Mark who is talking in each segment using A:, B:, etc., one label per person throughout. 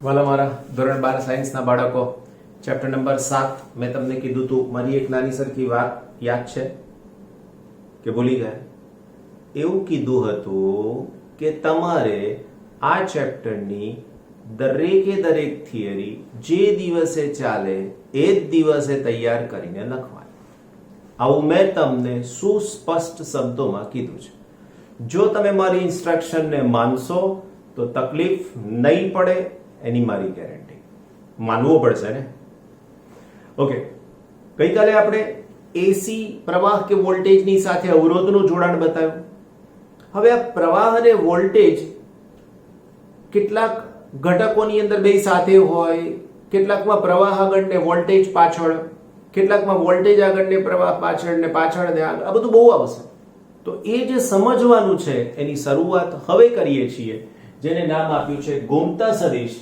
A: વાલા મારા ધોરણ 12 સાયન્સના બાળકો, ચેપ્ટર નંબર 7 મેં તમને કીધું હતું. મારી એક નાની સરખી વાત યાદ છે કે ભૂલી ગયા? એવું કીધું હતું કે તમારે આ ચેપ્ટરની દરેકે દરેક થિયરી જે દિવસે ચાલે એ જ દિવસે તૈયાર કરીને લખવાની. આવું મેં તમને સુસ્પષ્ટ શબ્દોમાં કીધું છે. જો તમે મારી ઇન્સ્ટ્રક્શનને માનશો તો તકલીફ નહીં પડે, એની મારી ગેરંટી. માનવું પડશે ને? ઓકે, ગઈકાલે આપણે એસી પ્રવાહ કે વોલ્ટેજની સાથે અવરોધનું જોડાણ બતાવ્યું. હવે આ પ્રવાહ અને વોલ્ટેજ કેટલાક ઘટકોની અંદર બે સાથે હોય, કેટલાકમાં પ્રવાહ આગળ ને વોલ્ટેજ પાછળ, કેટલાકમાં વોલ્ટેજ આગળ ને પ્રવાહ પાછળ ને પાછળ ને આગળ, આ બધું બહુ આવશે. તો એ જે સમજવાનું છે એની શરૂઆત હવે કરીએ છીએ, જેને નામ આપ્યું છે ઘૂમતા સદિશ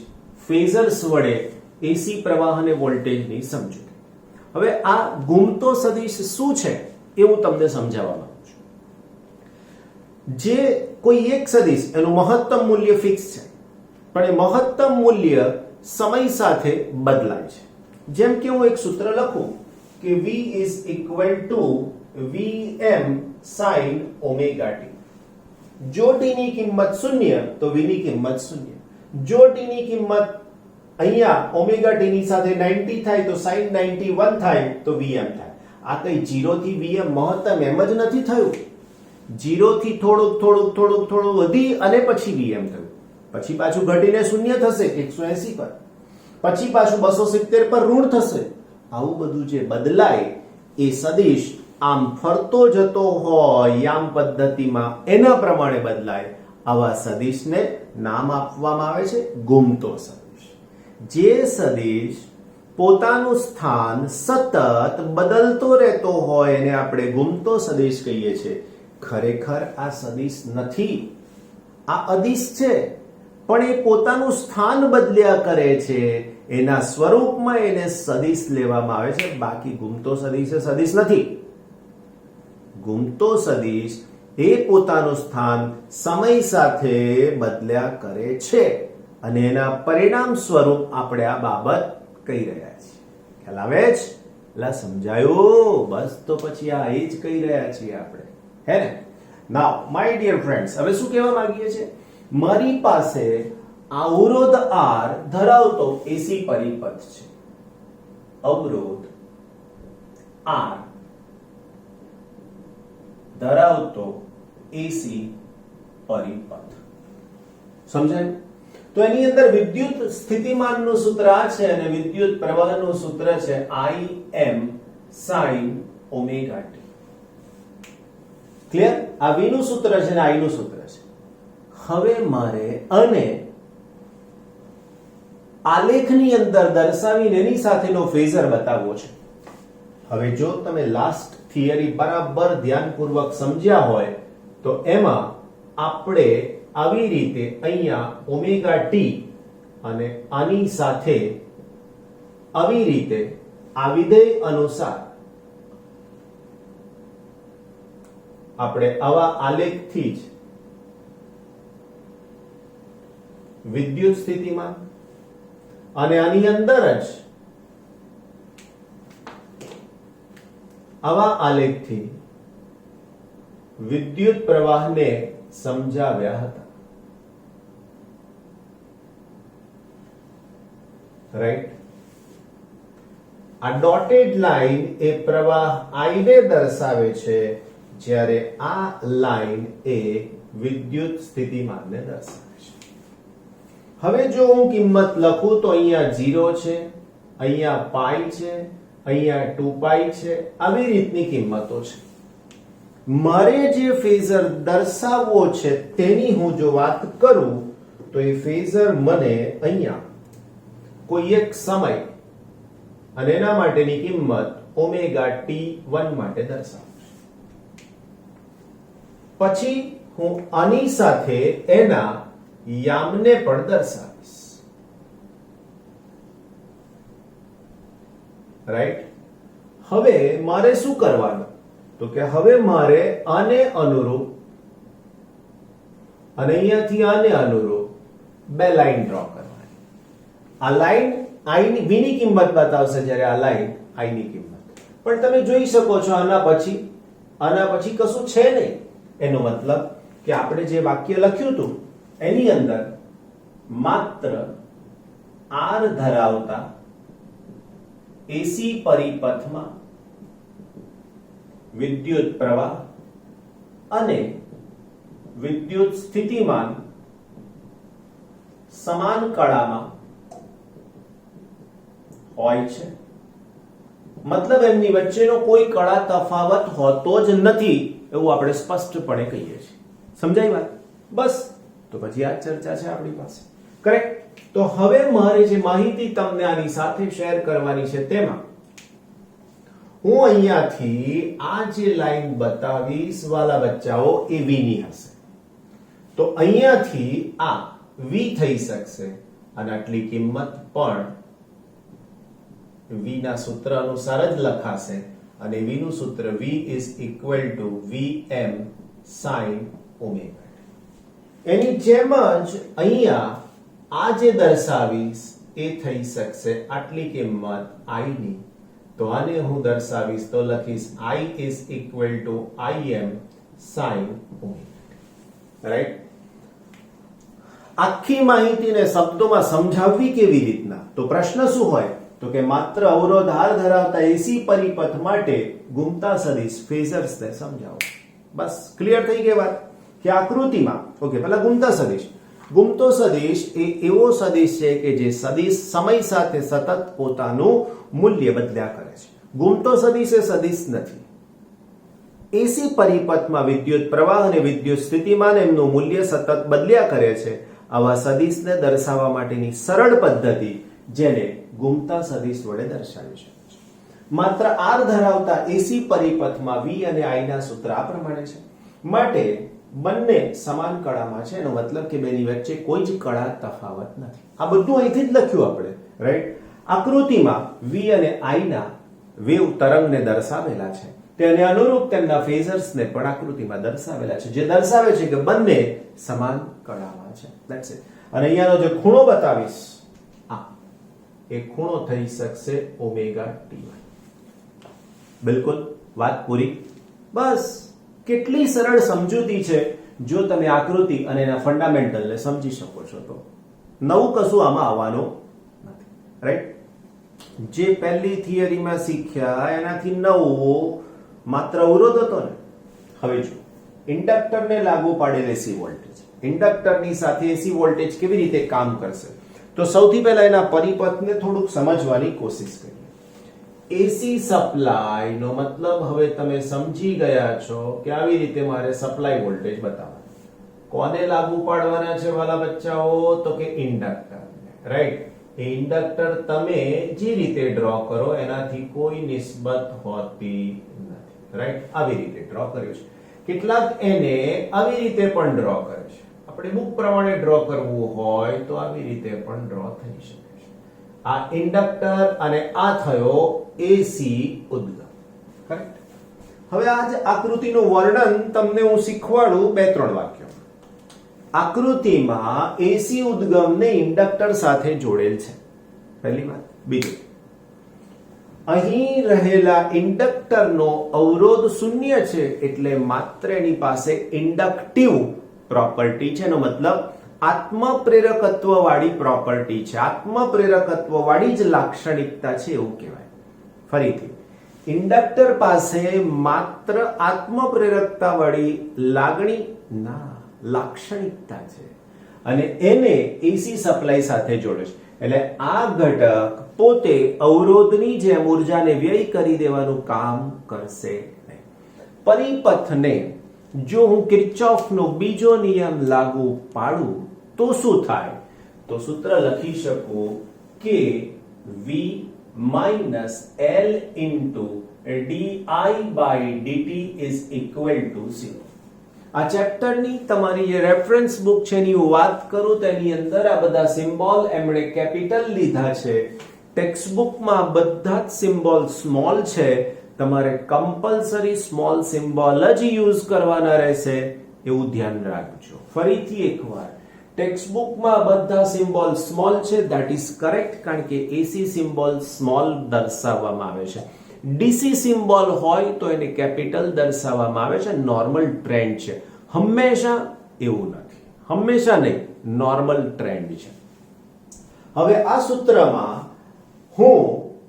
A: ફેઝર્સ વડે એસી પ્રવાહ અને વોલ્ટેજની સમજૂતી. હવે આ ઘૂમતો સદિશ શું છે એ હું તમને સમજાવવા માંગુ છું. જે કોઈ એક સદિશ એનું મહત્તમ મૂલ્ય ફિક્સ છે, પણ એ મહત્તમ મૂલ્ય સમય સાથે બદલાય છે. જેમ કે હું એક સૂત્ર લખું કે v is equal to vm sin omega t. જો t ની કિંમત 0 તો v ની કિંમત 0. જો t ની કિંમત અહીંયા ઓમેગા t ની સાથે 90 થાય તો sin 91 થાય તો vm થાય. આ કઈ 0 થી vm મહત્તમ એમ જ નથી થયું. 0 થી થોડુંક વધી અને પછી vm થયું, પછી પાછું ઘટીને 0 થશે 180 પર, પછી પાછું 270 પર ઋણ થશે. આવું બધું જે બદલાય એ સદિશ આમ ફરતો જતો હોય યામ પદ્ધતિમાં એના પ્રમાણે બદલાય. આવા સદિશને નામ આપવામાં આવે છે ઘૂમતો સદિશ. જે સદિશ પોતાનું સ્થાન સતત બદલતો રહેતો હોય એને આપણે ઘૂમતો સદિશ કહીએ છીએ. ખરેખર આ સદિશ નથી, આ અદિશ છે, પણ એ પોતાનું સ્થાન બદલ્યા કરે છે. એના સ્વરૂપમાં એને સદિશ લેવામાં આવે છે. બાકી ઘૂમતો સદિશ એ સદિશ નથી. ઘૂમતો સદિશ એ પોતાનું સ્થાન સમય સાથે બદલ્યા કરે છે અને એના પરિણામ સ્વરૂપ આપણે આ બાબત કહી રહ્યા છીએ. ખ્યાલ આવે છે? એટલે સમજાયું? બસ તો પછી આ એ જ કહી રહ્યા છીએ આપણે, હે ને? નાઉ માય ડિયર ફ્રેન્ડ્સ, હવે શું કહેવા માંગીએ છીએ? મારી પાસે અવરોધ R ધરાવતો એસી પરિપથ છે. અવરોધ R ધરાવતો એસી પરિપથ. સમજાય? તો એની અંદર વિદ્યુત સ્થિતિમાનનું સૂત્ર આ છે અને વિદ્યુત પ્રવાહનું સૂત્ર છે Im sin omega t. Clear? આ v નું સૂત્ર છે અને I નું સૂત્ર છે. હવે મારે અને આલેખની અંદર દર્શાવીને એની સાથેનો ફેઝર બતાવવો છે. હવે જો તમે લાસ્ટ થિયરી બરાબર ધ્યાનપૂર્વક સમજ્યા હોય તો એમાં આપણે આવી રીતે અહીંયા ઓમેગા ટી અને આની સાથે આવી રીતે આ વિધેય અનુસાર આપણે આવા આલેખથી જ વિદ્યુત સ્થિતિમાન અને આની અંદર જ આવા આલેખથી વિદ્યુત પ્રવાહને સમજાવ્યા હતા. રાઈટ? આ ડોટેડ લાઈન એ પ્રવાહ I ને દર્શાવે છે, જ્યારે આ લાઈન એ વિદ્યુત સ્થિતિમાનને દર્શાવે છે. હવે જો હું કિંમત લખું તો અહીંયા 0 છે, અહીંયા પાઈ છે, અહીંયા 2 પાઈ છે, આવી રીતની કિંમતો છે. મારે જે ફેઝર દર્શાવવો છે તેની હું જો વાત કરું તો એ ફેઝર મને અહીંયા કોઈ એક સમય અને એના માટેની કિંમત ઓમેગા t1 માટે દર્શાવશે. પછી હું આની સાથે એના યામને પણ દર્શાવીશ. રાઈટ? હવે મારે શું કરવાનું? તો કે હવે મારે આને અનુરૂપ અને અહીંયાથી આને અનુરૂપ બે લાઈન ડ્રો કરવાની. આ લાઈન i ની v ની કિંમત બતાવશે, જ્યારે આ લાઈન i ની કિંમત. પણ તમે જોઈ શકો છો આના પછી કશું છે નહીં. એનો મતલબ કે આપણે જે વાક્ય લખ્યું હતું એની અંદર માત્ર r ધરાવતા એસી પરિપથમાં વિદ્યુત પ્રવાહ અને વિદ્યુત સ્થિતિમાન સમાન કળામાં હોય છે. મતલબ એમની વચ્ચેનો કોઈ કળા તફાવત હોતો જ નથી એવું આપણે સ્પષ્ટપણે કહીએ છીએ. સમજાય વાત? બસ, તો પછી આ ચર્ચા છે આપણી પાસે. કરેક્ટ? તો હવે મારે જે માહિતી તમને આની સાથે શેર કરવાની છે તેમાં હું અહીંયાથી આ જે લાઈન બતાવીશ વાલા બચ્ચાઓ એ v ની હશે. તો અહીંયાથી આ v થઈ શકશે અને આટલી કિંમત પણ v ના સૂત્ર અનુસાર જ લખાશે અને v નું સૂત્ર v is equal to vm sin omega. એની જેમ જ અહીંયા આ જે દર્શાવીશ એ થઈ શકશે આટલી કિંમત i ની. તો આને હું દર્શાવીશ તો લખીશ i is equal to im sin omega. Right? આખી માહિતીને શબ્દોમાં સમજાવવી કેવી રીતના? તો પ્રશ્ન શું હોય? તો કે માત્ર અવરોધ r ધરાવતા એસી પરિપથ માટે ગુમતા સદિશ ફેઝર્સને સમજાવો. બસ ક્લિયર થઈ ગઈ વાત કે આકૃતિમાં ઓકે પહેલા ગુમતા સદિશ. ગુમતો સદિશ એ એવો સદિશ છે કે જે સદિશ સમય સાથે સતત પોતાનું મૂલ્ય બદલ્યા કરે છે. ગુમતો સદિશ એ સદિશ નથી. એસી પરિપથમાં વિદ્યુત પ્રવાહ અને વિદ્યુત સ્થિતિમાન એમનું મૂલ્ય સતત બદલ્યા કરે છે. આવા સદિશને દર્શાવવા માટેની સરળ પદ્ધતિ જેને ગુમતા સદિશ વડે દર્શાવી શકાય છે. માત્ર r ધરાવતા એસી પરિપથમાં v અને i ના સૂત્ર આ પ્રમાણે છે. માટે બંને સમાન કળામાં છે. એનો મતલબ કે બેની વચ્ચે કોઈ જ કળા તફાવત નથી. આ બધું અહીંથી જ લખ્યું આપણે. રાઈટ? આકૃતિમાં v અને i ના વેવ તરંગને દર્શાવેલા છે. તેને અનુરૂપ તેમના ફેઝર્સને પણ આકૃતિમાં દર્શાવેલા છે, જે દર્શાવે છે કે બંને સમાન કળામાં છે. That's it. અને અહીંયાનો જે ખૂણો બતાવીશ એ ખૂણો થઈ શકશે ઓમેગા ટી. બિલકુલ વાત પૂરી. બસ કેટલી સરળ સમજૂતી છે જો તમે આકૃતિ અને એના ફંડામેન્ટલને સમજી શકો છો તો. નવું કશું આમાં આવવાનું નથી. રાઈટ? જે પહેલી થિયરીમાં શીખ્યા એનાથી નવું માત્ર અવરોધ હતો ને. હવે જો ઇન્ડક્ટરને લાગુ પાડેલ એસી વોલ્ટેજ, ઇન્ડક્ટરની સાથે એસી વોલ્ટેજ કેવી રીતે કામ કરશે? તો સૌથી પહેલા એના પરિપથને થોડુંક સમજવાની કોશિશ કરીએ. એસી સપ્લાય નો મતલબ હવે તમે સમજી ગયા છો કે આવી રીતે મારે સપ્લાય વોલ્ટેજ બતાવવાનો. કોને લાગુ પાડવાના છે વાલા બચ્ચાઓ? તો કે ઇન્ડક્ટરને. રાઈટ? એ ઇન્ડક્ટર તમે જે રીતે ડ્રો કરો એનાથી કોઈ નિસ્બત હોતી નથી. રાઈટ? આવી રીતે ડ્રો કર્યું છે. કેટલાક એને આવી રીતે પણ ડ્રો કરે છે. આપણે બુક પ્રમાણે ડ્રો કરવું હોય તો આવી રીતે પણ ડ્રો થઈ શકે છે. આ ઇન્ડક્ટર અને આ થયો એસી ઉદ્ગમ. કરેક્ટ? હવે આ જ આકૃતિનું વર્ણન તમને હું શીખવાડું 2-3 વાક્યો. આકૃતિમાં એસી ઉદ્ગમને ઇન્ડક્ટર સાથે જોડેલ છે. પહેલી વાત. બીજું, અહીં રહેલા ઇન્ડક્ટરનો અવરોધ શૂન્ય છે એટલે માત્ર એની પાસે ઇન્ડક્ટિવ પ્રોપર્ટી છે. એનો મતલબ આત્મપ્રેરકત્વ વાળી પ્રોપર્ટી છે, આત્મપ્રેરકત્વ વાળી જ લાક્ષણિકતા છે એવું કહેવાય. ફરીથી, ઇન્ડક્ટર પાસે માત્ર આત્મપ્રેરકતા વાળી લાક્ષણિકતા છે અને એને એસી સપ્લાય સાથે જોડે છે. એટલે આ ઘટક પોતે અવરોધની જેમ ઉર્જાને વ્યય કરી દેવાનું કામ કરશે નહીં. પરિપથને જો હું કિર્ચોફનો બીજો નિયમ લાગુ પાડું તો શું થાય? તો સૂત્ર લખી શકું કે v minus L into di by dt is equal to 0. આ ચેપ્ટરની તમારી જે રેફરન્સ બુક છે એની હું વાત કરું તો એની અંદર આ બધા સિમ્બોલ એમણે કેપિટલ લીધા છે. ટેક્સ્ટ બુકમાં બધા જ સિમ્બોલ સ્મોલ છે. તમારે કમ્પલસરી સ્મોલ સિમ્બોલ જ યુઝ કરવાના રહેશે એવું ધ્યાન રાખજો. ફરીથી એકવાર, ટેક્સ્ટબુકમાં બધા સિમ્બોલ સ્મોલ છે, ધેટ ઇઝ કરેક્ટ, કારણ કે એસી સિમ્બોલ સ્મોલ દર્શાવવામાં આવે છે. ડીસી સિમ્બોલ હોય તો એને કેપિટલ દર્શાવવામાં આવે છે. નોર્મલ ટ્રેન્ડ છે, હંમેશા એવું નથી, હંમેશા નહીં, નોર્મલ ટ્રેન્ડ છે. હવે આ સૂત્રમાં હું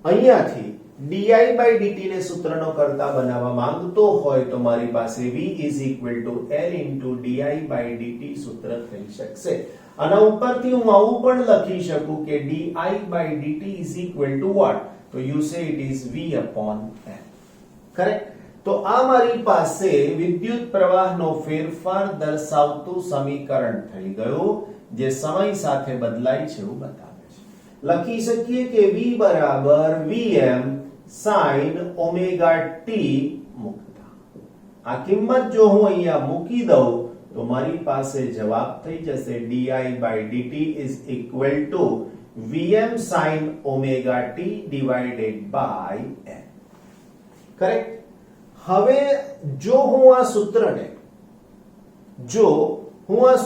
A: અહીંયાથી di by dt ને સૂત્રનો કરતા બનાવવા માંગતો હોય તો મારી પાસે v is equal to L into di by dt સૂત્ર થઈ શકશે. આના ઉપરથી હું આવું પણ લખી શકું કે di by dt is equal to what? તો you say it is v upon L. Correct? તો આ મારી પાસે વિદ્યુત પ્રવાહનો ફેરફાર દર્શાવતું સમીકરણ થઈ ગયું, જે સમય સાથે બદલાય છે એવું બતાવે છે. લખી શકીએ કે v બરાબર vm sin omega t મૂકતા આ કિંમત જો હું અહીંયા મૂકી દઉં તો મારી પાસે જવાબ થઈ જશે di by dt is equal to vm sin omega t divided by n. Correct? હવે જો હું આ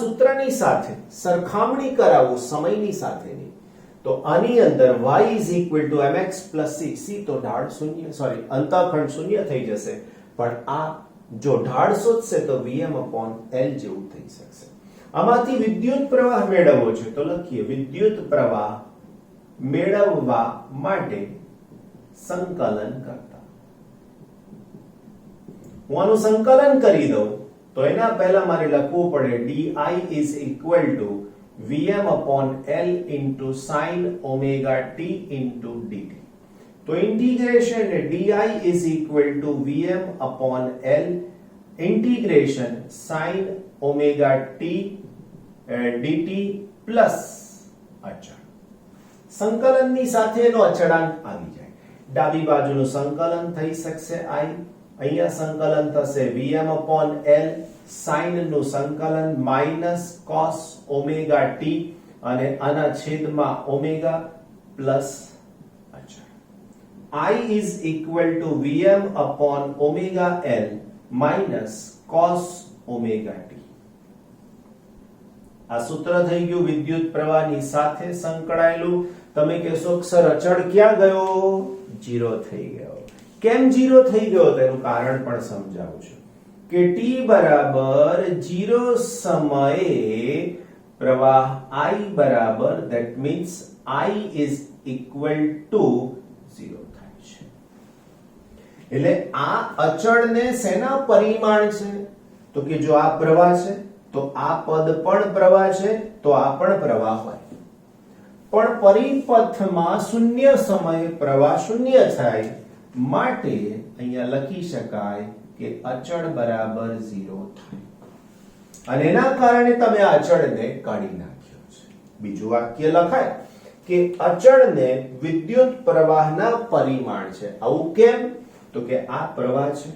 A: સૂત્રની સાથે સરખામણી કરાવું સમયની સાથેની, તો આની અંદર y is equal to mx plus c. તો ઢાળ શૂન્ય, સોરી, અંતઃખંડ શૂન્ય થઈ જશે, પણ આ જો ઢાળ શોધશે તો vm upon l જેવું થઈ શકશે. આમાંથી વિદ્યુત પ્રવાહ મેળવવો છે તો લખીએ વિદ્યુત પ્રવાહ મેળવવા માટે સંકલન કરતા હું આનું સંકલન કરી દઉં તો એના પહેલા મારે લખવું પડે di is equal to Vm upon L into sin omega t into dt. तो integration di is equal to Vm upon L integration sin omega t dt plus અચળ. સંકલનની સાથેનો અચળાંક આવી જાય, ડાબી બાજુનું સંકલન થઈ શકશે I, અહીંયા સંકલન થશે Vm upon L sin નું સંકલન માઈનસ cos omega t અને આના છેદમાં ઓમેગા પ્લસ અચળ. I is equal to Vm upon omega L minus cos omega t. આ સૂત્ર થઈ ગયું વિદ્યુત પ્રવાહની સાથે સંકળાયેલું. તમે કહેશો સર અચળ ક્યાં ગયો? 0 થઈ ગયો. કેમ 0 થઈ ગયો તેનું કારણ પણ સમજાવું છું કે t બરાબર 0 સમયે પ્રવાહ I બરાબર, that means I is equal to 0 થાય છે. એટલે આ અચળને શેના પરિમાણ છે? તો કે જો આ પ્રવાહ છે તો આ પદ પણ પ્રવાહ છે, તો આ પણ પ્રવાહ હોય, પણ પરિપથમાં શૂન્ય સમયે પ્રવાહ શૂન્ય થાય, માટે અહીંયા લખી શકાય કે અચળ બરાબર 0 થાય. અને એના કારણે તમે આ અચળને કાઢી નાખ્યો છે. બીજું વાક્ય લખાય કે અચળને વિદ્યુત પ્રવાહના પરિમાણ છે. આવું કેમ? તો કે આ પ્રવાહ છે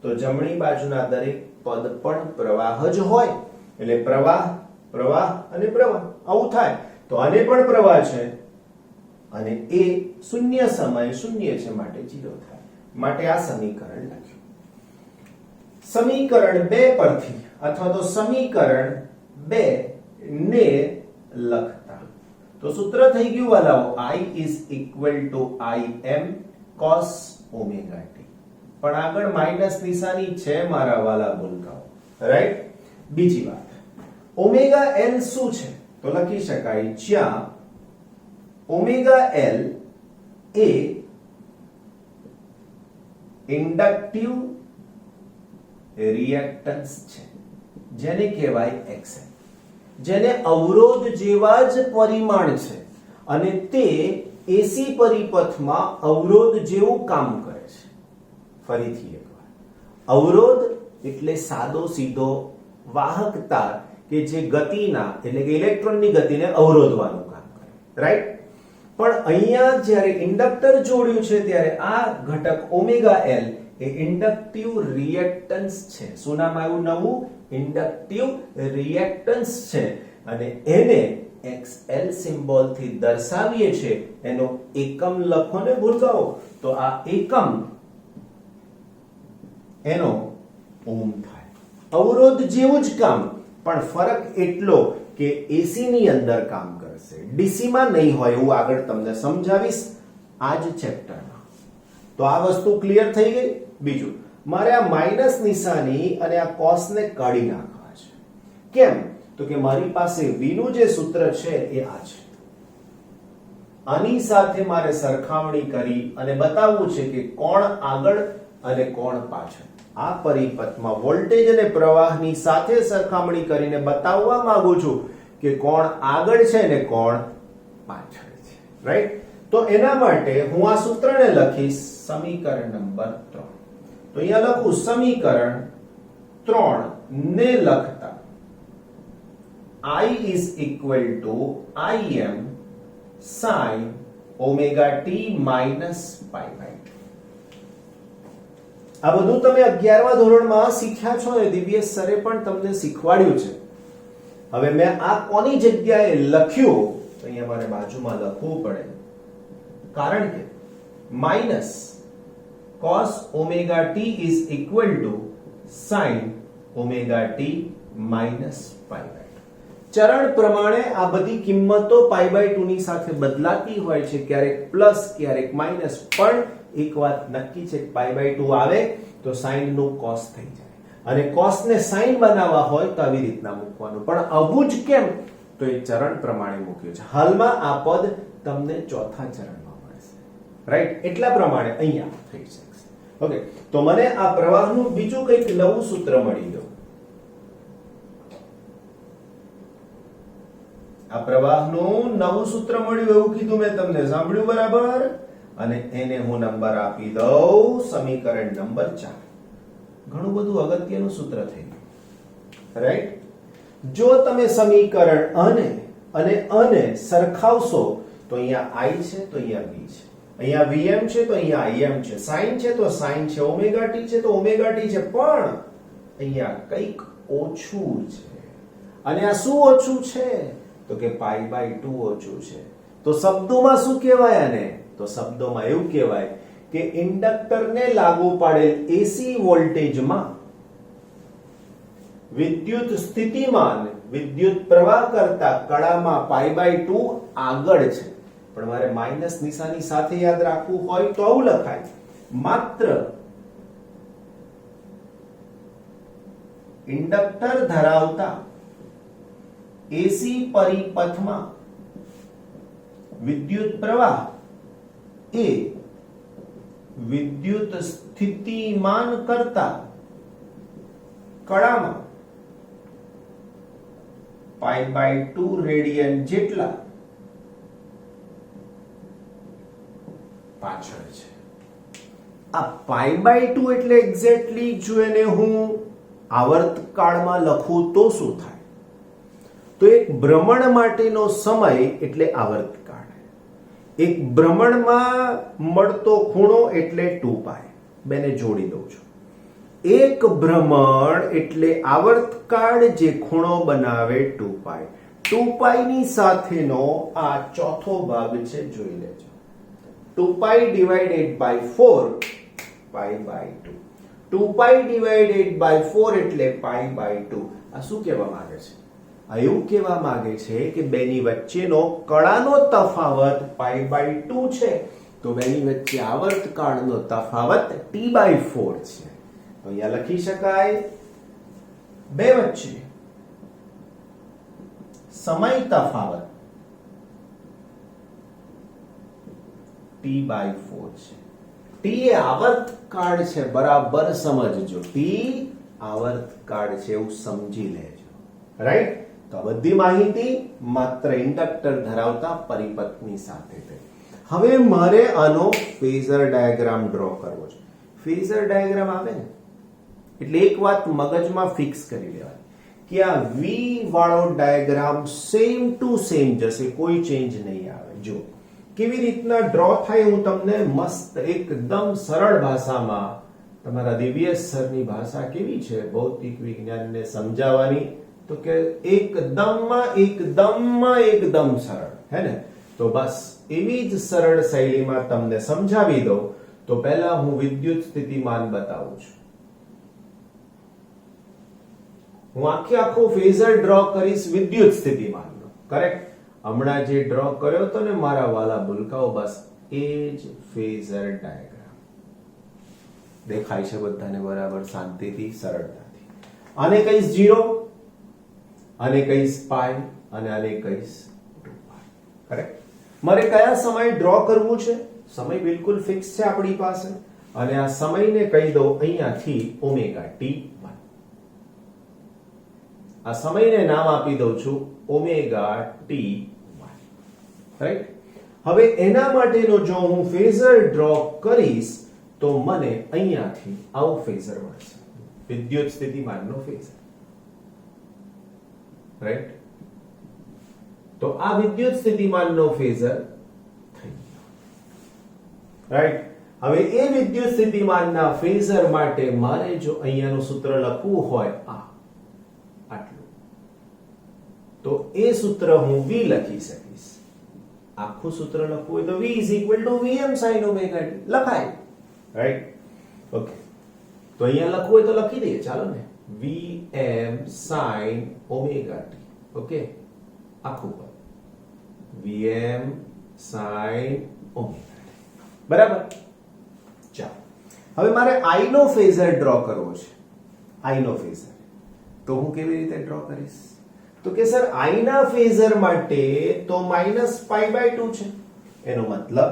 A: તો જમણી બાજુના દરેક પદ પણ પ્રવાહ જ હોય, એટલે પ્રવાહ પ્રવાહ અને પ્રવાહ આવું થાય. તો આને પણ પ્રવાહ છે અને એ શૂન્ય સમય શૂન્ય છે માટે 0 થાય, માટે આ સમીકરણ લખ્યું. સમીકરણ 2 પરથી અથવા તો સમીકરણ 2 ને લખતા તો સૂત્ર થઈ ગયું વાલાઓ I is equal to Im cos omega t. પણ આગળ માઈનસ નિશાની છે મારા વાલા બોલકાઓ, રાઈટ? બીજી વાત, ઓમેગા l શું છે? તો લખી શકાય જ્યાં ઓમેગા l એ ઇન્ડક્ટિવ રિએક્ટન્સ છે, જેને કહેવાય xm, જેને અવરોધ જેવા જ પરિમાણ છે અને તે એસી પરિપથમાં અવરોધ જેવું કામ કરે છે. ફરીથી એકવાર, અવરોધ એટલે સાદો સીધો વાહક તાર કે જે ગતિના એટલે કે ઇલેક્ટ્રોનની ગતિને અવરોધવાનું કામ કરે, રાઈટ? પણ અહીંયા જ્યારે ઇન્ડક્ટર જોડ્યું છે ત્યારે આ ઘટક ઓમેગા l એ ઇન્ડક્ટિવ રિએક્ટન્સ છે. શું નામ આવ્યું નવું? ઇન્ડક્ટિવ રિએક્ટન્સ છે. અને એને XL સિમ્બોલ થી દર્શાવીએ છે. એનો એકમ લખો ને ભૂલકાઓ, તો આ એકમ એનો ઓમ થાય. અવરોધ જેવું જ કામ, પણ ફરક એટલો કે એસી ની અંદર કામ કરશે, ડીસી માં નહીં હોય એવું આગળ તમને સમજાવીશ આ જ ચેપ્ટરમાં. તો આ વસ્તુ ક્લિયર થઈ ગઈ. બીજું, મારે આ માઇનસ નિશાની અને આ કોસ ને કાઢી નાખવા છે. કેમ? તો કે મારી પાસે v નું જે સૂત્ર છે એ આ છે. આની સાથે મારે સરખામણી કરી અને બતાવવું છે કે કોણ આગળ અને કોણ પાછળ. આ પરિપથમાં વોલ્ટેજ અને પ્રવાહની સાથે સરખામણી કરીને બતાવવા માંગુ છું કે કોણ આગળ છે ને કોણ પાછળ છે. રાઈટ? તો એના માટે હું આ સૂત્રને લખીશ સમીકરણ નંબર 3. તો અહીંયા લખું સમીકરણ 3 ને લખતા I is equal to Im sin omega t minus pi by 2. આ બધું તમે 11મા ધોરણમાં શીખ્યા છો ને, દિવ્યેશ સરે પણ તમને શીખવાડ્યું છે. હવે મેં આ કોની જગ્યાએ લખ્યું તો અહીંયા મારે બાજુમાં લખવું પડે, કારણ કે minus cos omega t is equal to sin omega t minus pi by 2. ચરણ પ્રમાણે આ બધી કિંમતો પાઈ બાય 2 ની સાથે બદલાતી હોય છે, ક્યારેક પ્લસ ક્યારેક માઇનસ. પણ એક વાત નક્કી છે, પાઈ બાય 2 આવે તો સાઈન નું કોસ થઈ જાય, અને કોસ ને સાઈન બનાવવા હોય તો આવી રીતના મૂકવાનું. પણ આવું જ કેમ? તો એ ચરણ પ્રમાણે મૂક્યું છે. હાલમાં આ પદ તમને ચોથા ચરણમાં મળશે. રાઈટ? એટલા પ્રમાણે અહીંયા થઈ શકશે. ઓકે, તો મને આ પ્રવાહનું બીજું કંઈક નવું સૂત્ર મળી ગયું. આ પ્રવાહનું નવું સૂત્ર મળ્યું એવું કીધું મેં તમને, સાંભળ્યું બરાબર? અને એને હું નંબર આપી દઉં સમીકરણ નંબર 4. ઘણું બધું અગત્યનું સૂત્ર થઈ ગયું. રાઈટ? જો તમે સમીકરણ અને સરખાવશો તો અહીંયા I છે તો અહીંયા V છે, અહીંયા Vm છે તો અહીંયા Im છે, sin છે તો sin છે, ઓમેગા t છે તો ઓમેગા t છે. પણ અહીંયા કંઈક ઓછું છે. અને આ શું ઓછું છે? તો કે પાઈ બાય 2 ઓછું છે. તો શબ્દોમાં શું કહેવાય આને? તો શબ્દોમાં એવું કહેવાય કે ઇન્ડક્ટરને લાગુ પાડેલ એસી વોલ્ટેજમાં વિદ્યુત સ્થિતિમાન વિદ્યુત પ્રવાહ કરતા કડામાં પાઈ બાય 2 આગળ છે. પણ મારે માઇનસ નિશાની સાથે યાદ રાખવું હોય તો આવું લખાય, માત્ર ઇન્ડક્ટર ધરાવતા એસી પરિપથમાં વિદ્યુત પ્રવાહ એ વિદ્યુત સ્થિતિમાન કરતા કડામાં પાઈ બાય 2 રેડિયન જેટલા પાછળ છે. આ પાઈ બાય 2 એટલે એક્ઝેક્ટલી જો એને હું આવર્તકાળમાં લખું તો શું થાય? તો એક ભ્રમણ માટેનો સમય એટલે આવર્તકાળ. એક ભ્રમણમાં મળતો ખૂણો એટલે 2π. બેને જોડી દઉં છું. એક ભ્રમણ એટલે આવર્તકાળ જે ખૂણો બનાવે 2π. 2π ની સાથેનો આ ચોથો ભાગ છે, જોઈ લેજો. 2π divided by 4 pi by 2. 2π divided by 4 એટલે pi by 2. આ શું કહેવા માંગે છે? આ એવું કહેવા માંગે છે કે બેની વચ્ચેનો કળાનો તફાવત પાઈ બાય 2 છે, તો બેની વચ્ચે આવર્તકાળનો તફાવત t બાય 4 છે. તો અહીંયા લખી શકાય બે વચ્ચે સમય તફાવત t બાય 4 છે. t એ આવર્તકાળ છે, બરાબર સમજજો. t આવર્તકાળ છે એવું સમજી લેજો. રાઈટ? તો બધી માહિતી માત્ર ઇન્ડક્ટર ધરાવતા પરિપથની સાથે થઈ. હવે મારે આનો ફેઝર ડાયાગ્રામ ડ્રો કરવો છે. ફેઝર ડાયાગ્રામ આવે ને એટલે એક વાત મગજમાં ફિક્સ કરી લેવાની કે આ V વાળો ડાયાગ્રામ સેમ ટુ સેમ જશે, કોઈ ચેન્જ નહીં આવે. જો કેવી રીતના ડ્રો થાય હું તમને મસ્ત એકદમ સરળ ભાષામાં, તમારા દિવ્યેશ સરની ભાષા કેવી છે ભૌતિક વિજ્ઞાનને સમજાવવાની, તો કે એકદમ સરળ હે ને. તો બસ એવી જ સરળ શૈલીમાં તમને સમજાવી દઉં. તો પહેલા હું વિદ્યુત સ્થિતિમાન બતાવું છું. હું આખો ફેઝર ડ્રો કરીશ વિદ્યુત સ્થિતિમાનનો. કરેક્ટ? હમણાં જે ડ્રો કર્યો હતો ને મારા વાલા ભૂલકાઓ, બસ એ જ ફેઝર ડાયાગ્રામ દેખાય છે બધાને બરાબર? શાંતિથી, સરળતાથી. આને કહીશ 0, આને કહીશ પાઈ અને આને કહીશ 2π. કરેક્ટ? મારે કયા સમય ડ્રો કરવું છે? સમય બિલકુલ ફિક્સ છે આપણી પાસે, અને આ સમયને કહી દો અહીંયાથી ω_t1. આ સમયને નામ આપી દઉં છું ω_t1. રાઈટ? હવે એના માટેનો જો હું ફેઝર ડ્રો કરીશ તો મને અહીંયાથી આવો ફેઝર મળશે, વિદ્યુત સ્થિતિમાનનો ફેઝર. રાઈટ? તો આ વિદ્યુત સ્થિતિમાનનો ફેઝર થઈ ગયો. રાઈટ? હવે એ વિદ્યુત સ્થિતિમાનના ફેઝર માટે મારે જો અહીંયાનું સૂત્ર લખવું હોય આટલું, તો એ સૂત્ર હું v લખી શકીશ. આખું સૂત્ર લખવું હોય તો v Vm sin ωt લખાય. રાઈટ? ઓકે, તો અહીંયા લખવું હોય તો લખી દઈએ, ચાલો ને. Vm sin ωt. ઓકે, આખું પદ Vm sin ωt. બરાબર? ચાલો, હવે મારે I નો ફેઝર ડ્રો કરવો છે. I નો ફેઝર તો હું કેવી રીતે ડ્રો કરીશ? તો કે સર I ના ફેઝર માટે તો -π/2 છે. એનો મતલબ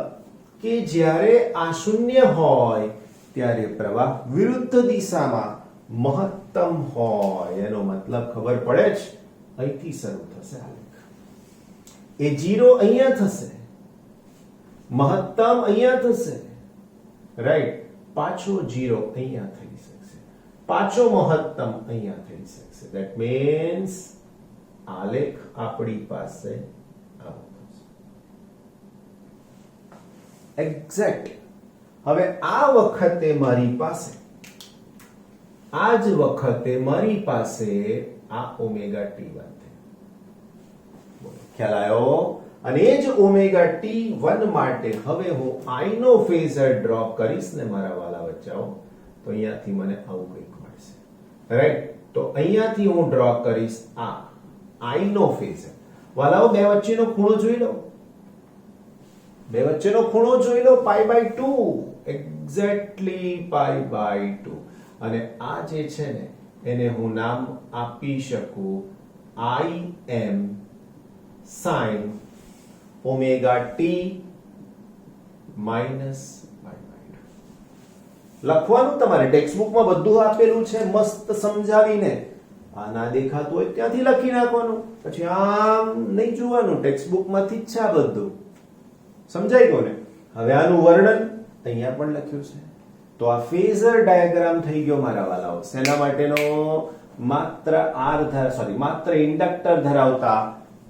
A: કે જ્યારે આ શૂન્ય હોય ત્યારે પ્રવાહ વિરુદ્ધ દિશામાં મહત્તમ હોય. એનો મતલબ ખબર પડે જ, અહીંથી શરૂ થશે આલેખ. એ 0 અહીંયા થશે, મહત્તમ અહીંયા થશે. રાઈટ? પાછો 0 અહીંયા થઈ શકશે, પાછો મહત્તમ અહીંયા થઈ શકશે. ધેટ મીન્સ આલેખ આપણી પાસે આવો થશે. એક્ઝેક્ટ. હવે આ વખતે મારી પાસે, આ જ વખતે મારી પાસે આ ω_t1 છે. ખ્યાલ આવ્યો? અને એ જ ω_t1 માટે હવે હું I નો ફેઝર ડ્રો કરીશ ને મારા વાલા બચ્ચાઓ, તો અહીંયાથી મને આવું કંઈક મળશે. રાઈટ? તો અહીંયાથી હું ડ્રો કરીશ આ I નો ફેઝર. વાલાઓ, બે વચ્ચેનો ખૂણો જોઈ લો, બે વચ્ચેનો ખૂણો જોઈ લો, π/2. એક્ઝેક્ટલી π/2. અને આ જે છે ને એને હું નામ આપી શકું Im sin ωt -π/2. લખવાનું તમારે ટેક્સ્ટબુકમાં બધું આપેલું છે મસ્ત સમજાવીને. આ ના દેખાતું હોય ત્યાંથી લખી નાખવાનું, પછી આમ નહીં જોવાનું, ટેક્સ્ટબુકમાંથી જ છે આ બધું. સમજાઈ ગયું ને? હવે આનું વર્ણન અહીંયા પણ લખ્યું છે. તો આ ફેઝર ડાયાગ્રામ થઈ ગયો મારા વાલાઓ. શેના માટેનો? માત્ર ઇન્ડક્ટર ધરાવતા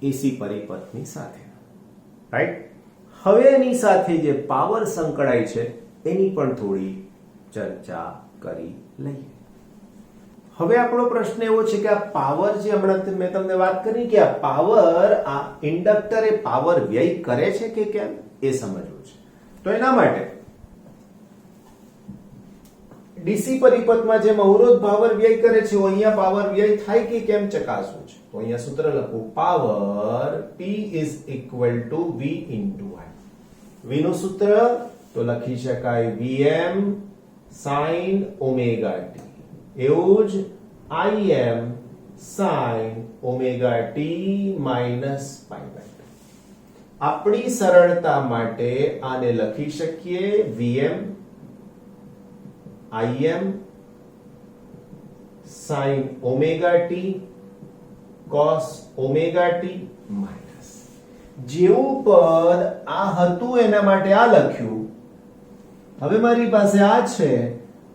A: એસી પરિપથની સાથે. રાઈટ? હવે એની સાથે જે પાવર સંકળાય છે એની પણ થોડી ચર્ચા કરી લઈએ. હવે આપણો પ્રશ્ન એવો છે કે આ પાવર જે હમણાં મેં તમને વાત કરી કે આ પાવર, આ ઇન્ડક્ટર એ પાવર વ્યય કરે છે કે કેમ એ સમજવું છે. તો એના માટે ડીસી પરિપથમાં જેમ અવરોધ પાવર વ્યય કરે છે અહીંયા પાવર વ્યય થાય કે કેમ ચકાસવું છે. તો અહીંયા સૂત્ર લખું, power P = V × I. V નું સૂત્ર તો લખી શકાય Vm sin ωt, એવું જ Im sin ωt -π/2. આપણી સરળતા માટે આને લખી શકીએ Vm Im sin ωt cos ωt minus. જેવું પદ આ હતું એના માટે આ લખ્યું. હવે મારી પાસે આ છે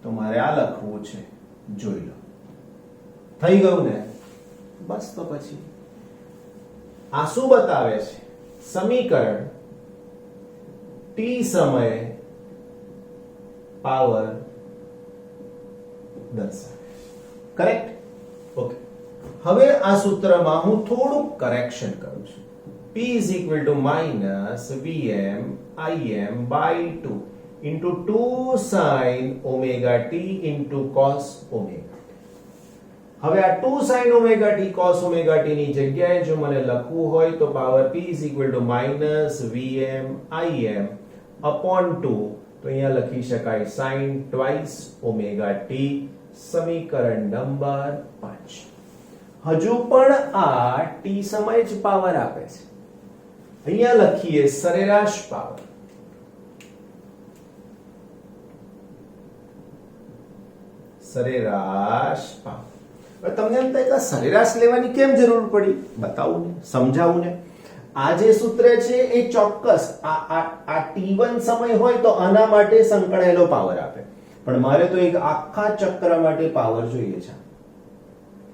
A: તો મારે આ લખવું છે. જોઈ લો, થઈ ગયું ને? બસ, તો પછી આ શું બતાવે છે? સમીકરણ t સમયે પાવર દર્શાવે છે. કરેક્ટ? ઓકે. હવે આ સૂત્રમાં હું થોડુંક કરેક્શન કરું છું. P = -Vm Im/2 × 2 sin ωt × cos ωt. હવે આ 2 sin omega t cos omega t ની જગ્યાએ જો મને લખવું હોય તો power p -vm im upon 2 તો અહીંયા લખી શકાય sin twice ઓમેગા t, સમીકરણ નંબર 5. હજુ પણ આ t સમય જ પાવર આપે છે. અહીંયા લખીએ સરેરાશ પાવર. સરેરાશ પાવર. હવે તમને એમ થાય કે સરેરાશ લેવાની કેમ જરૂર પડી? બતાવું ને, સમજાવું ને. આ જે સૂત્ર છે એ ચોક્કસ આ t1 સમય હોય તો આના માટે સંકળાયેલો પાવર આપે, પણ મારે તો એક આખા ચક્ર માટે પાવર જોઈએ છે.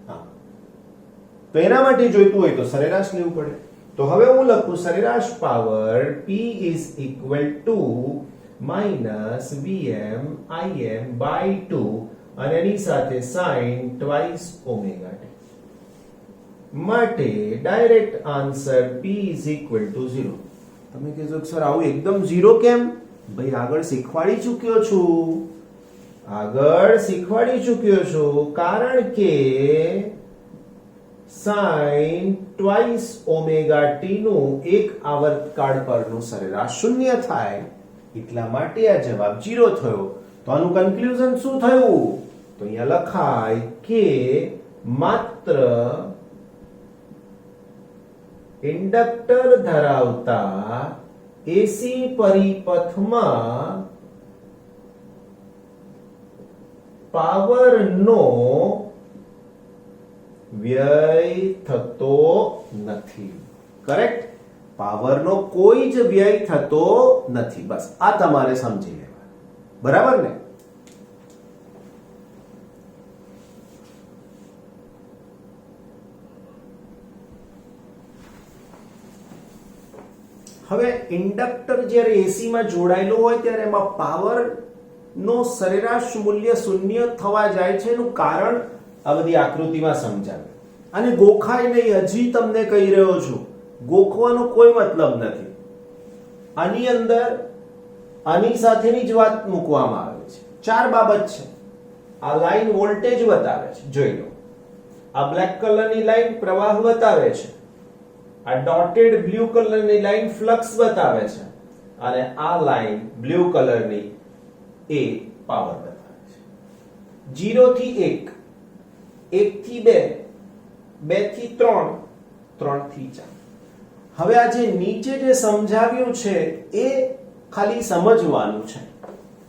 A: હા, તો એના માટે જોઈતું હોય તો સરેરાશ લેવું પડે. તો હવે હું લખું સરેરાશ power p - vm im by 2 અને એની સાથે sin twice ઓમેગા t. માટે ડાયરેક્ટ આન્સર p = 0. તમે કહેશો સર આવું એકદમ 0 કેમ? ભાઈ આગળ શીખવાડી ચૂક્યો છું કારણ કે sin twice ઓમેગા t નું એક આવર્તકાળ પરનું સરેરાશ શૂન્ય થાય, એટલા માટે આ જવાબ 0 થયો. તો આનું કન્ક્લુઝન શું થયું? તો અહીંયા લખાય કે માત્ર ઇન્ડક્ટર ધરાવતા એસી પરિપથમાં પાવરનો વ્યય થતો નથી. કરેક્ટ? પાવરનો કોઈ જ વ્યય થતો નથી. બસ આ તમારે સમજી લેવા. બરાબર ને? હવે ઇન્ડક્ટર જ્યારે એસી માં જોડાયેલો હોય ત્યારે એમાં પાવર નો સરેરાશ મૂલ્ય શૂન્ય થવા જાય છે. એનું કારણ આ બધી આકૃતિમાં સમજાવે. અને ગોખાય નહીં, હજી તમને કહી રહ્યો છું, ગોખવાનો કોઈ મતલબ નથી. આની અંદર આની સાથેની જ વાત મૂકવામાં આવે છે. ચાર બાબત છે. આ લાઈન વોલ્ટેજ બતાવે છે, જોઈ લો. આ બ્લેક કલરની લાઈન પ્રવાહ બતાવે છે. આ ડોટેડ બ્લુ કલરની લાઈન ફ્લક્સ બતાવે છે અને આ લાઈન બ્લુ કલરની એ પાવર બતાવે છે. 0 થી 1, 1 થી 2, 2 થી 3, 3 થી 4. હવે આ જે નીચે જે સમજાવ્યું છે એ ખાલી સમજવાનું છે.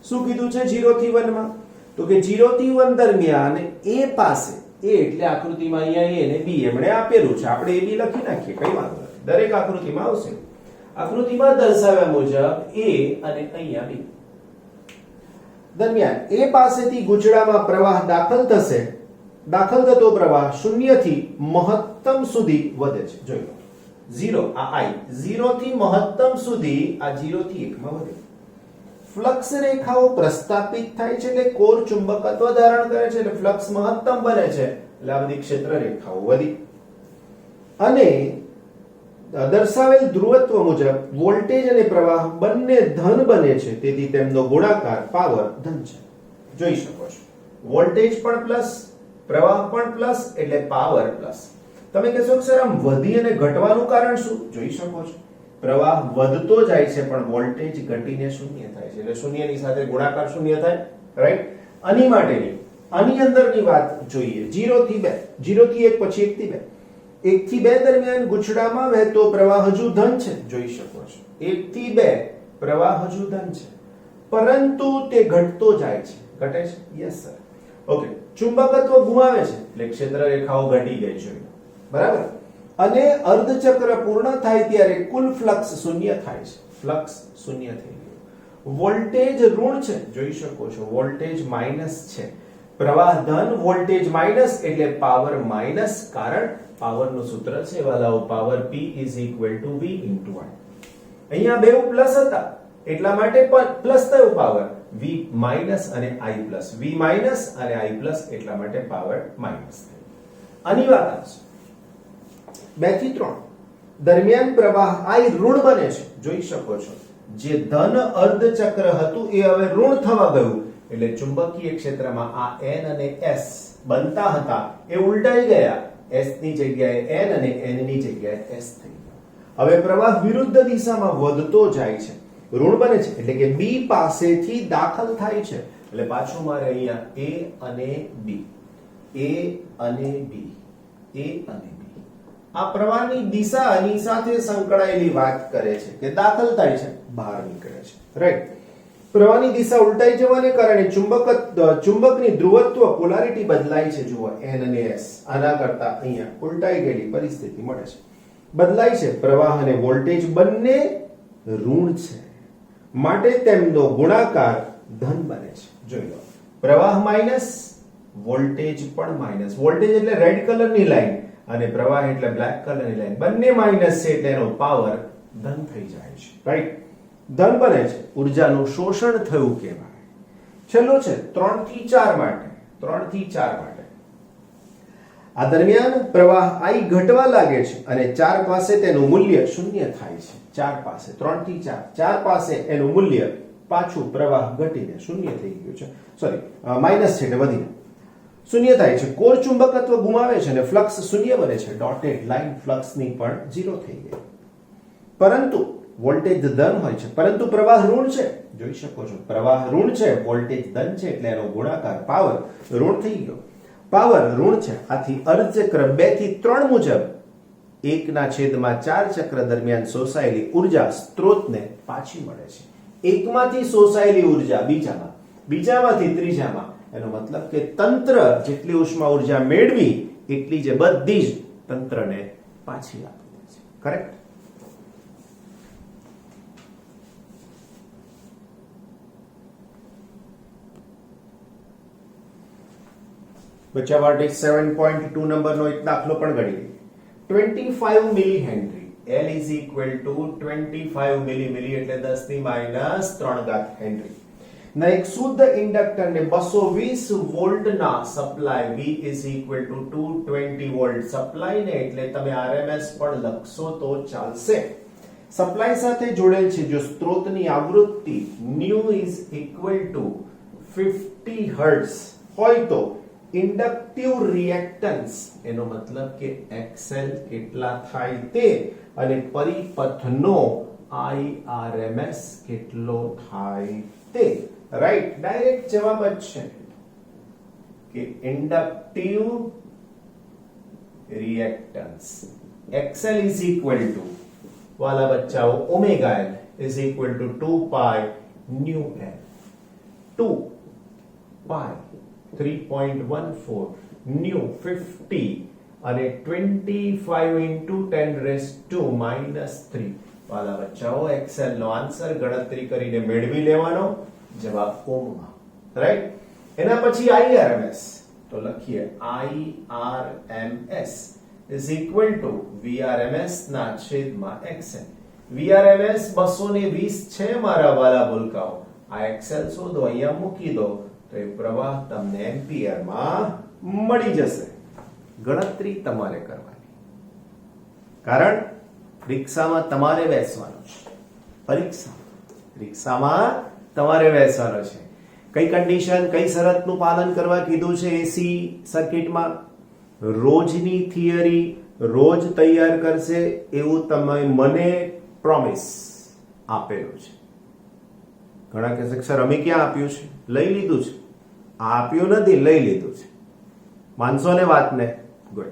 A: શું કીધું છે 0 થી 1 માં? તો કે 0 થી 1 દરમિયાન એ પાસે, એ એટલે આકૃતિમાં અહીંયા a અને b એમણે આપેલું છે, આપણે a b લખી નાખીએ, કઈ વાંધો નથી, દરેક આકૃતિમાં આવશે. આકૃતિમાં દર્શાવ્યા મુજબ a અને અહીંયા b દરમિયાન a પાસેથી ગુચડામાં પ્રવાહ દાખલ થશે. દાખલ થતો પ્રવાહ 0 થી મહત્તમ સુધી વધે છે. જોઈ લો 0, આ i 0 થી મહત્તમ સુધી આ 0 થી 1 માં વધે. ફ્લક્સ રેખાઓ પ્રસ્થાપિત થાય છે એટલે કોર ચુંબકત્વ ધારણ કરે છે એટલે ફ્લક્સ મહત્તમ બને છે એટલે આ બધી ક્ષેત્ર રેખાઓ વધી. અને દર્શાવેલ ધ્રુવત્વ મુજબ વોલ્ટેજ અને પ્રવાહ બંને ધન બને છે, તેથી તેમનો ગુણાકાર પાવર ધન છે. જોઈ શકો છો વોલ્ટેજ પણ પ્લસ, પ્રવાહ પણ પ્લસ એટલે પાવર પ્લસ. તમે કહેશો કે સર આમ વધી અને ઘટવાનું કારણ શું? જોઈ શકો છો પ્રવાહ વધતો જાય છે પણ વોલ્ટેજ ઘટીને શૂન્ય થાય છે એટલે શૂન્યની સાથે ગુણાકાર શૂન્ય થાય. રાઈટ? આની માટેની આની અંદરની વાત જોઈએ. 0 થી 2, 0 થી 1 પછી 1 થી 2. 1 થી 2 દરમિયાન ગુચડામાં વહેતો પ્રવાહ હજુ ધન છે. જોઈ શકો છો 1 થી 2 પ્રવાહ હજુ ધન છે પરંતુ તે ઘટતો જાય છે. ઘટે છે? Yes sir. ઓકે, ચુંબકત્વ ગુમાવે છે એટલે ક્ષેત્ર રેખાઓ ઘટી ગઈ છે. બરાબર? અને અર્ધચક્ર પૂર્ણ થાય ત્યારે કુલ ફ્લક્સ શૂન્ય થાય છે. ફ્લક્સ શૂન્ય થઈ ગયું. વોલ્ટેજ ઋણ છે. જોઈ શકો છો વોલ્ટેજ માઈનસ છે. પ્રવાહ ધન, વોલ્ટેજ માઈનસ એટલે પાવર માઈનસ, કારણ પાવરનું સૂત્ર છે વાલાઓ, પાવર p = v * i. અહીંયા બે પ્લસ હતા એટલા માટે પણ પ્લસ થયો પાવર, v માઈનસ અને i પ્લસ, v માઈનસ અને i પ્લસ એટલા માટે પાવર માઈનસ થઈ. આની વાત આવશે 2 થી 3 દરમિયાન પ્રવાહ i ઋણ બને છે. જોઈ શકો છો જે ધન અર્ધચક્ર હતું એ હવે ઋણ થવા ગયું એટલે ચુંબકીય ક્ષેત્રમાં આ n અને s બનતા હતા એ ઉલટાઈ ગયા, s ની જગ્યાએ n અને n ની જગ્યાએ s થઈ ગયો. હવે પ્રવાહ વિરુદ્ધ દિશામાં વધતો જાય છે, ઋણ બને છે, એટલે કે b પાસેથી દાખલ થાય છે. એટલે પાછું મારે અહીંયા a અને b, a અને b, a અને b, આ પ્રવાહની દિશા આની સાથે સંકળાયેલી વાત કરે છે કે દાખલ થાય છે, બહાર નીકળે છે. રાઈટ. પ્રવાહની દિશા ઉલટાઈ જવાને કારણે ચુંબકની ધ્રુવત્વ પોલારિટી બદલાય છે. જુઓ n અને s આના કરતા અહીંયા ઉલટાઈ ગયેલી પરિસ્થિતિ મળે છે, બદલાય છે. પ્રવાહ અને વોલ્ટેજ બંને ઋણ છે, માટે તેમનો ગુણાકાર ધન બને છે. જોઈ લો, પ્રવાહ માઈનસ, વોલ્ટેજ પણ માઈનસ. વોલ્ટેજ એટલે રેડ કલરની લાઈન અને પ્રવાહ એટલે બ્લેક કલરની લાઈન, બંને માઈનસ છે એટલે એનો પાવર ધન થઈ જાય છે. રાઈટ. ધન બને છે, ઉર્જાનું શોષણ થયું કહેવાય. છેલ્લું છે 3 થી 4 માટે. 3 થી 4 માટે આ દરમિયાન પ્રવાહ I ઘટવા લાગે છે અને 4 પાસે તેનું મૂલ્ય શૂન્ય થાય છે. 4 પાસે 3 થી 4 પાસે એનું મૂલ્ય પાછું પ્રવાહ ઘટીને શૂન્ય થઈ ગયું છે. સોરી, માઈનસ છે એટલે વધીને શૂન્ય થાય છે. કોર ચુંબકત્વ ગુમાવે છે અને ફ્લક્સ શૂન્ય બને છે. ડોટેડ લાઈન ફ્લક્સની પણ 0 થઈ ગઈ. પરંતુ વોલ્ટેજ ધન હોય છે, પરંતુ પ્રવાહ ઋણ છે. જોઈ શકો છો, પ્રવાહ ઋણ છે, વોલ્ટેજ ધન છે, એટલે એનો ગુણાકાર પાવર ઋણ થઈ ગયો. પાવર ઋણ છે, આથી અર્ધચક્ર 2 થી 3 મુજબ 1/4 ચક્ર દરમિયાન શોષાયેલી ઉર્જા સ્ત્રોતને પાછી મળે છે. એકમાંથી શોષાયેલી ઉર્જા બીજામાં, બીજામાંથી ત્રીજામાં. એનો મતલબ કે તંત્ર જેટલી ઉષ્મા ઉર્જા મેળવી એટલી જે બધી જ તંત્રને પાછી આપી દે છે. કરેક્ટ. બચ્ચા માટે 7.2 નંબરનો એક દાખલો પણ ગણી લઈએ. 25 milli henry, L is equal to 25 milli એટલે 10 ની -3 ઘાત હેનરી ના એક શુદ્ધ ઇન્ડક્ટર ને 220 વોલ્ટના supply V is equal to 220 volt supply ને એટલે તમે RMS પણ લખશો તો ચાલશે. સપ્લાય સાથે જોડેલ છે. જો સ્ત્રોતની આવૃત્તિ nu is equal to 50 hertz હોય તો ઇન્ડક્ટિવ રિએક્ટન્સ, એનો મતલબ કે XL કેટલા થાય તે, અને પરિપથનો IRMS કેટલો થાય તે. રાઈટ. ડાયરેક્ટ જવાબ જ છે કે inductive reactance XL is equal to, વાલા બચ્ચાઓ, omega L is equal to 2 pi nu L. 2 pi 3.14 nu 50 અને 25 into 10 raised to -3. વાલા બચ્ચાઓ, એક્સેલ નો આન્સર ગણતરી કરીને મેળવી લેવાનો, જવાબ ઓમમાં. રાઈટ. એના પછી IRMS તો લખીએ IRMS is equal to VRMS ના છેદમાં XL. VRMS 220 છે મારા વાલા બોલકાઓ. આ XL શોધો, અહીંયા મૂકી દો તો એ પ્રવાહ તમને એમ્પિયરમાં મળી જશે. ગણતરી તમારે કરવાની, કારણ રિક્ષામાં તમારે બેસવાનું છે. રિક્ષામાં તમારે બેસવાનો છે. કઈ કન્ડિશન, કઈ શરતનું પાલન કરવા કીધું છે એસી સર્કિટમાં? રોજની થિયરી રોજ તૈયાર કરશે એવું તમે મને પ્રોમિસ આપેલું છે. ઘણા કહેશે સર અમે ક્યાં આપ્યું છે? લઈ લીધું છે. આપ્યું નથી, લઈ લીધું છે. માનશો ને વાતને? ગુડ.